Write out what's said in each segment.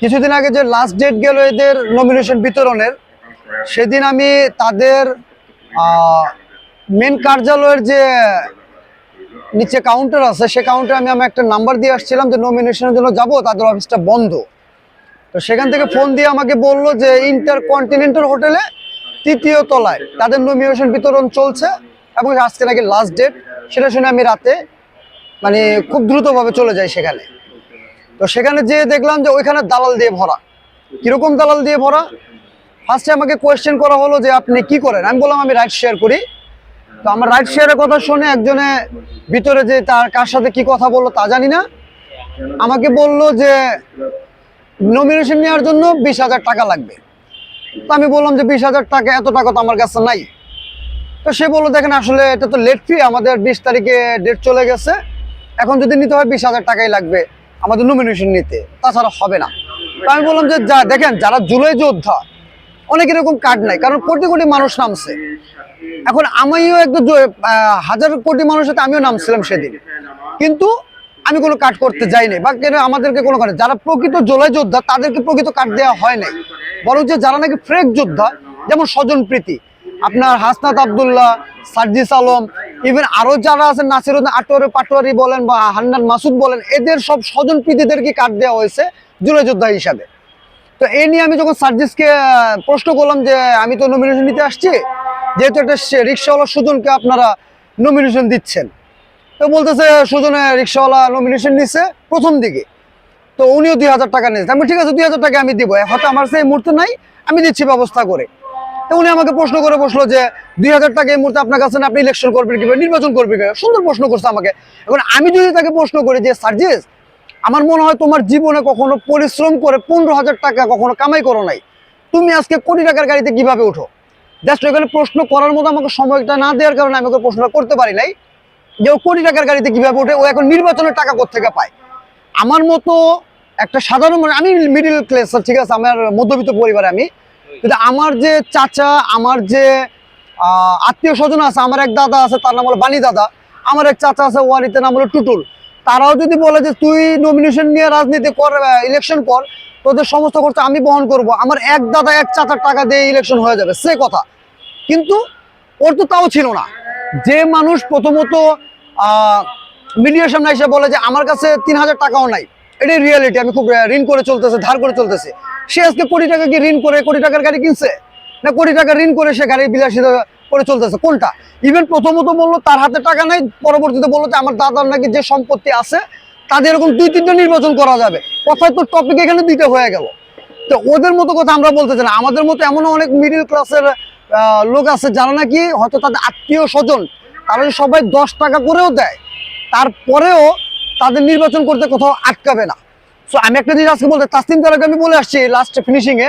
কিছুদিন আগে যে লাস্ট ডেট গেল এদের নমিনেশন বিতরণের, সেদিন আমি তাদের মেন কার্যালয়ের যে নিচে কাউন্টার আছে সে কাউন্টারে আমি একটা নাম্বার দিয়ে আসছিলাম যে নমিনেশনের জন্য যাব, তাদের অফিসটা বন্ধ। তো সেখান থেকে ফোন দিয়ে আমাকে বললো যে ইন্টারকন্টিনেন্টাল হোটেলে ৩য় তলায় তাদের নমিনেশন বিতরণ চলছে এবং আজকে নাকি লাস্ট ডেট। সেটা শুনে আমি রাতে মানে খুব দ্রুতভাবে চলে যাই সেখানে। তো সেখানে যেয়ে দেখলাম যে ওইখানে দালাল দিয়ে ভরা। কিরকম দালাল দিয়ে ভরা? ফার্স্টে আমাকে কোয়েশ্চেন করা হলো যে আপনি কি করেন। আমি বললাম আমি রাইড শেয়ার করি। তো আমার রাইড শেয়ারের কথা শুনে একজনে ভিতরে যে তার কার সাথে কি কথা বললো তা জানি না, আমাকে বললো যে নমিনেশন নেওয়ার জন্য 20,000 টাকা লাগবে। তো আমি বললাম যে 20,000 টাকা, এত টাকা তো আমার কাছে নাই। তো সে বললো দেখেন আসলে এটা তো লেট ফি, আমাদের 20 তারিখে ডেট চলে গেছে, এখন যদি নিতে হয় 20,000 টাকাই লাগবে আমাদের নমিনেশন নিতে, তাছাড়া হবে না। তো আমি বললাম যে দেখেন যারা জুলাই যোদ্ধা অনেক এরকম কার্ড নাই, কারণ কোটি কোটি মানুষ নামছে। এখন আমিও একদম হাজার কোটি মানুষের সাথে আমিও নামছিলাম সেদিন, কিন্তু আমি কোনো কার্ড করতে যাইনি বা কেন আমাদেরকে কোনো কার্ড, যারা প্রকৃত জুলাই যোদ্ধা তাদেরকে প্রকৃত কার্ড দেওয়া হয় নাই, বরং যে যারা নাকি ফ্রেক যোদ্ধা যেমন স্বজন প্রীতি, আপনার হাসনাত আবদুল্লাহ, সার্জিস আলম, ইভেন আরো যারা আছেন নাসিরুদ্দিন পাটোয়ারি বলেন বা হান্নান মাসুদ বলেন, এদের সব স্বজন প্রীতিদেরকে কার্ড দেওয়া হয়েছে জুলাই যোদ্ধা হিসাবে। তো এই নিয়ে আমি যখন সার্জিসকে প্রশ্ন করলাম যে আমি তো নমিনেশন নিতে আসছি, যেহেতু একটা রিক্সাওয়ালা সুজনকে আপনারা নমিনেশন দিচ্ছেন, তো বলতেছে সুজনে রিক্সাওয়ালা নমিনেশন নিচ্ছে প্রথম দিকে, তো উনিও 2,000 টাকা নিয়েছে। আমি ঠিক আছে 2,000 টাকা আমি দিব, হয়তো আমার সেই মুহূর্তে নাই, আমি দিচ্ছি ব্যবস্থা করে। তো উনি আমাকে প্রশ্ন করে বসলো যে 2,000 টাকা এই মুহূর্তে আপনার কাছে আপনি ইলেকশন করবেন কিভাবে, নির্বাচন করবেন কিভাবে, সুন্দর প্রশ্ন করছে আমাকে। এখন আমি যদি তাকে প্রশ্ন করি যে সার্জিস, আমার মনে হয় তোমার জীবনে কখনো পরিশ্রম করে 15,000 টাকা কখনো কামাই করো নাই, তুমি আজকে কোটি টাকার গাড়িতে কিভাবে উঠো? জাস্ট ওইখানে প্রশ্ন করার মতো আমাকে সময়টা না দেওয়ার কারণে আমি ওকে প্রশ্নটা করতে পারি নাই যে ও কোটি টাকার গাড়িতে কিভাবে ওঠে, ও এখন নির্বাচনের টাকা কোত্থেকে পায়। আমার মতো একটা সাধারণ মানুষ, আমি মিডিল ক্লাস, ঠিক আছে, আমার মধ্যবিত্ত পরিবারে আমি, কিন্তু আমার যে চাচা, আমার যে আত্মীয় স্বজন আছে, আমার এক দাদা আছে তার নাম হলো বাণী দাদা, আমার এক চাচা আছে ওয়ারিতে নাম হলো টুটুল, তারাও যদি বলে যে তুই নমিনেশন নিয়ে রাজনীতি কর, ইলেকশন কর, তোদের সমস্ত খরচ আমি বহন করব, আমার এক দাদা এক চাচার টাকা দিয়ে ইলেকশন হয়ে যাবে, সে কথা। কিন্তু ওর তো তাও ছিল না। যে মানুষ প্রথমত মিডিয়ার সামনে এসে বলে যে আমার কাছে 3,000 টাকাও নাই, এটাই রিয়েলিটি, আমি খুব ঋণ করে চলতেছে, ধার করে চলতেছে, সে আজকে কোটি টাকা কি ঋণ করে কোটি টাকার গাড়ি কিনছে, না কোটি টাকা ঋণ করে সে গাড়ি বিলাসিতা করে চলতেছে, কোনটা? ইভেন প্রথমত বললো তার হাতে টাকা নাই, পরবর্তীতে বললো যে আমার দাদার নাকি যে সম্পত্তি আছে তাদের এরকম 2-3টা নির্বাচন করা যাবে। কথায় তো টপিক এখানে 2টা হয়ে গেল। তো ওদের মতো কথা আমরা বলতে চাই না। আমাদের মতো এমন অনেক মিডিল ক্লাসের লোক আছে যারা নাকি হয়তো তাদের আত্মীয় স্বজন তারা সবাই 10 টাকা করেও দেয়, তারপরেও তাদের নির্বাচন করতে কোথাও আটকাবে না। সো আমি একটা জিনিস আজকে বলতে, তাসনিম জারাকে আমি বলে আসছি লাস্ট ফিনিশিং এ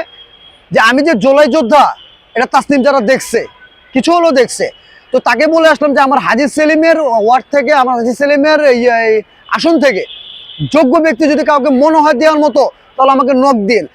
যে আমি যে জুলাই যোদ্ধা এটা তাসনিম জারা দেখছে, কিছু হলেও দেখছে। তো তাকে বলে আসলাম যে আমার হাজী সেলিমের ওয়ার্ড থেকে, আমার হাজী সেলিমের আসন থেকে যোগ্য ব্যক্তি যদি কাউকে মনে হয় দেওয়ার মতো, তাহলে আমাকে নক দিন।